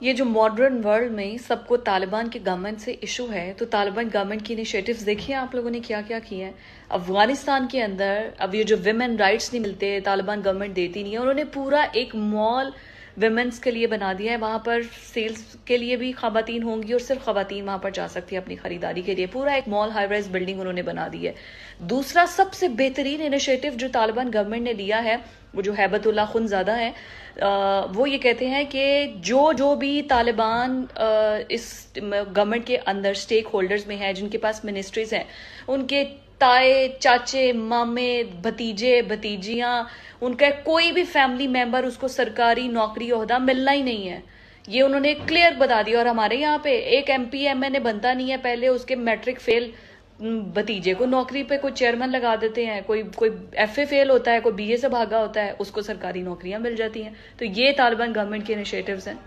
ये जो modern world में सबको तालिबान की गवर्नमेंट से इशू है, तो तालिबान गवर्नमेंट की इनिशिएटिव्स देखिए आप लोगों ने क्या क्या किए हैं। अफगानिस्तान के अंदर अब ये जो विमेन राइट्स नहीं मिलते, तालिबान गवर्नमेंट देती नहीं है, उन्होंने पूरा एक मॉल विमेंस के लिए बना दिया है। वहां पर सेल्स के लिए भी खवातीन होंगी और सिर्फ खवातीन वहां पर जा सकती है अपनी खरीदारी के लिए। पूरा एक मॉल हाई राइज बिल्डिंग उन्होंने बना दी है। दूसरा सबसे बेहतरीन इनिशिएटिव जो तालिबान गवर्नमेंट ने लिया है, वो जो हैबतुल्लाह खुनज़ादा है, वो ये कहते हैं कि जो जो भी तालिबान इस गवर्नमेंट के अंदर स्टेक होल्डर्स में है, जिनके पास मिनिस्ट्रीज हैं, उनके ताए चाचे मामे भतीजे भतीजियां, उनका कोई भी फैमिली मेंबर उसको सरकारी नौकरी ओहदा मिलना ही नहीं है। ये उन्होंने क्लियर बता दिया। और हमारे यहाँ पे एक एमपी एमएनए बनता नहीं है, पहले उसके मैट्रिक फेल भतीजे को नौकरी पे कोई चेयरमैन लगा देते हैं, कोई कोई एफए फेल होता है, कोई बीए से भागा होता है, उसको सरकारी नौकरियां मिल जाती हैं। तो ये तालिबान गवर्नमेंट के इनिशिएटिव्स हैं।